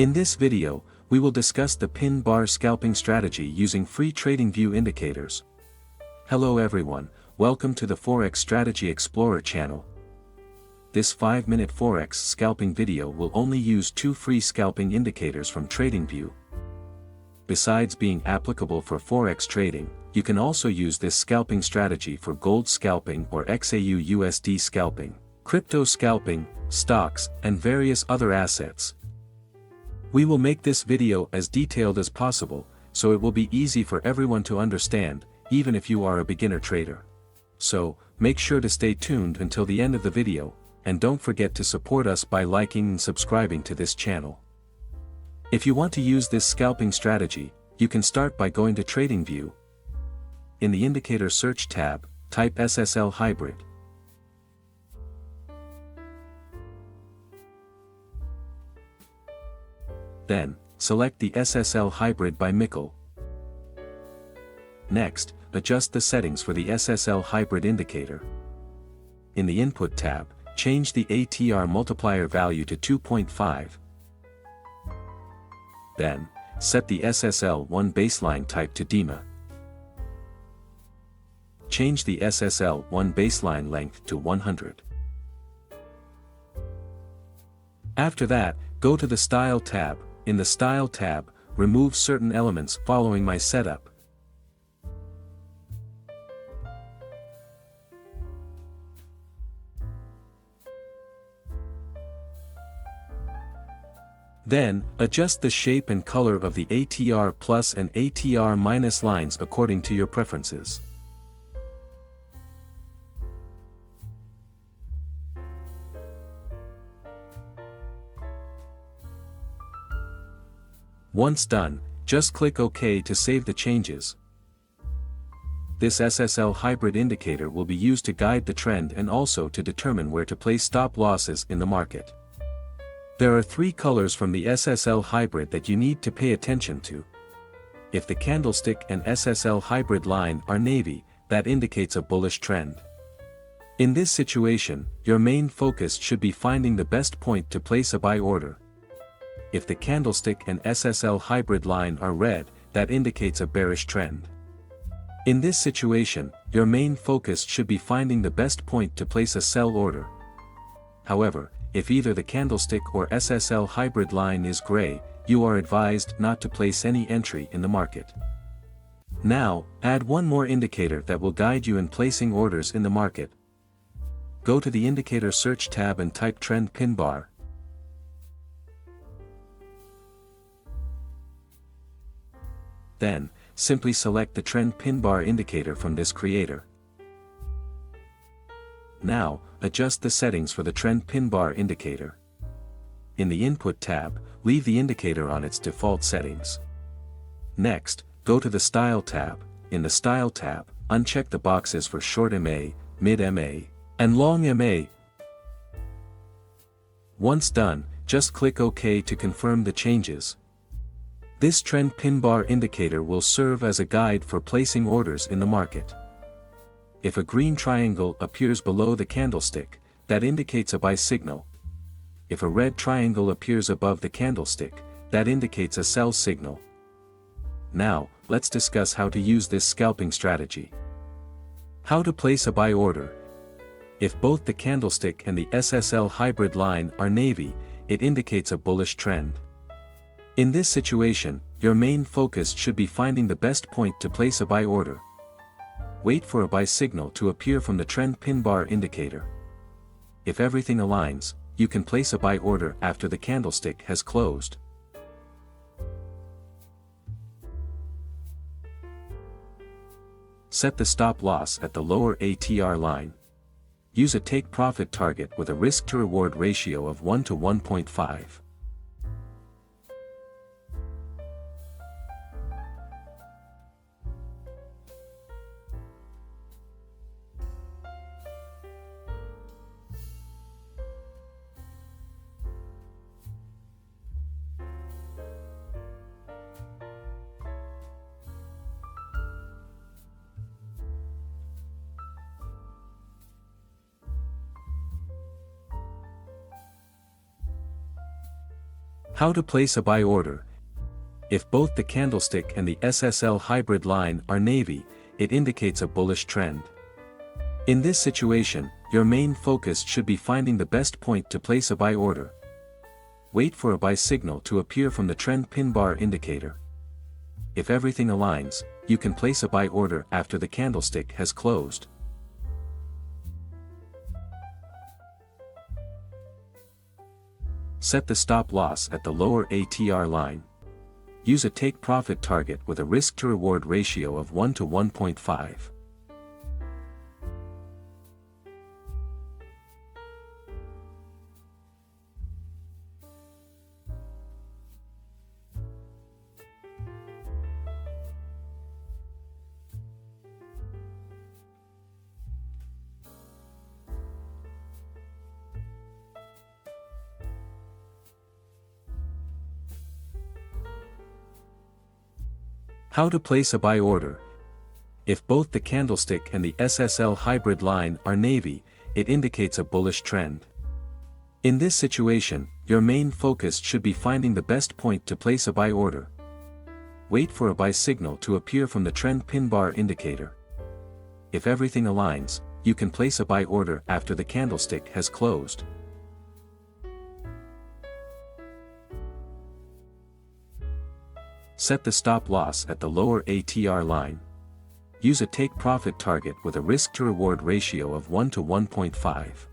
In this video, we will discuss the pin bar scalping strategy using free TradingView indicators. Hello everyone, welcome to the Forex Strategy Explorer channel. This 5-minute Forex scalping video will only use 2 free scalping indicators from TradingView. Besides being applicable for Forex trading, you can also use this scalping strategy for gold scalping or xauusd scalping, crypto scalping, stocks, and various other assets. We will make this video as detailed as possible, so it will be easy for everyone to understand, even if you are a beginner trader. So, make sure to stay tuned until the end of the video, and don't forget to support us by liking and subscribing to this channel. If you want to use this scalping strategy, you can start by going to TradingView. In the Indicator Search tab, type SSL Hybrid. Then, select the SSL Hybrid by Mikkel. Next, adjust the settings for the SSL Hybrid indicator. In the Input tab, change the ATR multiplier value to 2.5. Then, set the SSL1 baseline type to DEMA. Change the SSL1 baseline length to 100. After that, go to the Style tab. In the Style tab, remove certain elements following my setup. Then, adjust the shape and color of the ATR plus and ATR minus lines according to your preferences. Once done, just click OK to save the changes. This SSL Hybrid indicator will be used to guide the trend and also to determine where to place stop losses in the market. There are 3 colors from the SSL Hybrid that you need to pay attention to. If the candlestick and SSL Hybrid line are navy, that indicates a bullish trend. In this situation, your main focus should be finding the best point to place a buy order. If the candlestick and SSL Hybrid line are red, that indicates a bearish trend. In this situation, your main focus should be finding the best point to place a sell order. However, if either the candlestick or SSL Hybrid line is gray, you are advised not to place any entry in the market. Now, add one more indicator that will guide you in placing orders in the market. Go to the Indicator Search tab and type Trend Pinbar. Then, simply select the Trend Pinbar indicator from this creator. Now, adjust the settings for the Trend Pinbar indicator. In the Input tab, leave the indicator on its default settings. Next, go to the Style tab. In the Style tab, uncheck the boxes for Short MA, Mid MA, and Long MA. Once done, just click OK to confirm the changes. This Trend Pinbar indicator will serve as a guide for placing orders in the market. If a green triangle appears below the candlestick, that indicates a buy signal. If a red triangle appears above the candlestick, that indicates a sell signal. Now, let's discuss how to use this scalping strategy. How to place a buy order. If both the candlestick and the SSL Hybrid line are navy, it indicates a bullish trend. In this situation, your main focus should be finding the best point to place a buy order. Wait for a buy signal to appear from the Trend Pinbar indicator. If everything aligns, you can place a buy order after the candlestick has closed. Set the stop loss at the lower ATR line. Use a take profit target with a risk to reward ratio of 1 to 1.5. How to place a buy order. If both the candlestick and the SSL hybrid line are navy, it indicates a bullish trend. In this situation, your main focus should be finding the best point to place a buy order. Wait for a buy signal to appear from the Trend Pinbar indicator. If everything aligns, you can place a buy order after the candlestick has closed. Set the stop loss at the lower ATR line. Use a take profit target with a risk to reward ratio of 1 to 1.5. How to place a buy order. If both the candlestick and the SSL hybrid line are navy, it indicates a bullish trend. In this situation, your main focus should be finding the best point to place a buy order. Wait for a buy signal to appear from the Trend Pinbar indicator. If everything aligns, you can place a buy order after the candlestick has closed. Set the stop loss at the lower ATR line. Use a take profit target with a risk to reward ratio of 1 to 1.5.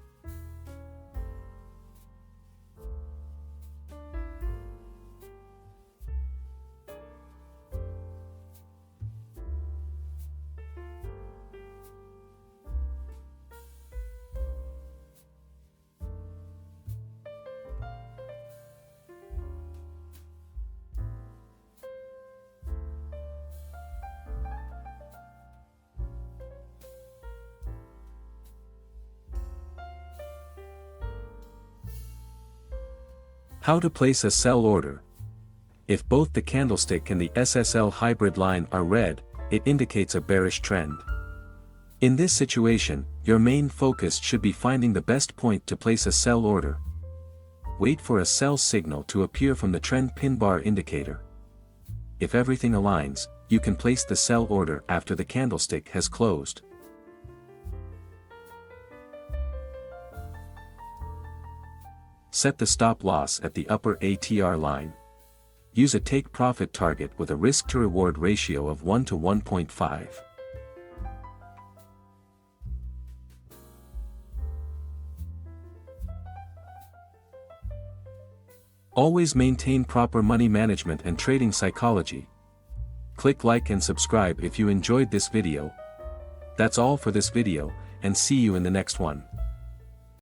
How to place a sell order. If both the candlestick and the SSL hybrid line are red, it indicates a bearish trend. In this situation, your main focus should be finding the best point to place a sell order. Wait for a sell signal to appear from the Trend Pinbar indicator. If everything aligns, you can place the sell order after the candlestick has closed. Set the stop loss at the upper ATR line. Use a take profit target with a risk to reward ratio of 1 to 1.5. Always maintain proper money management and trading psychology. Click like and subscribe if you enjoyed this video. That's all for this video, and see you in the next one.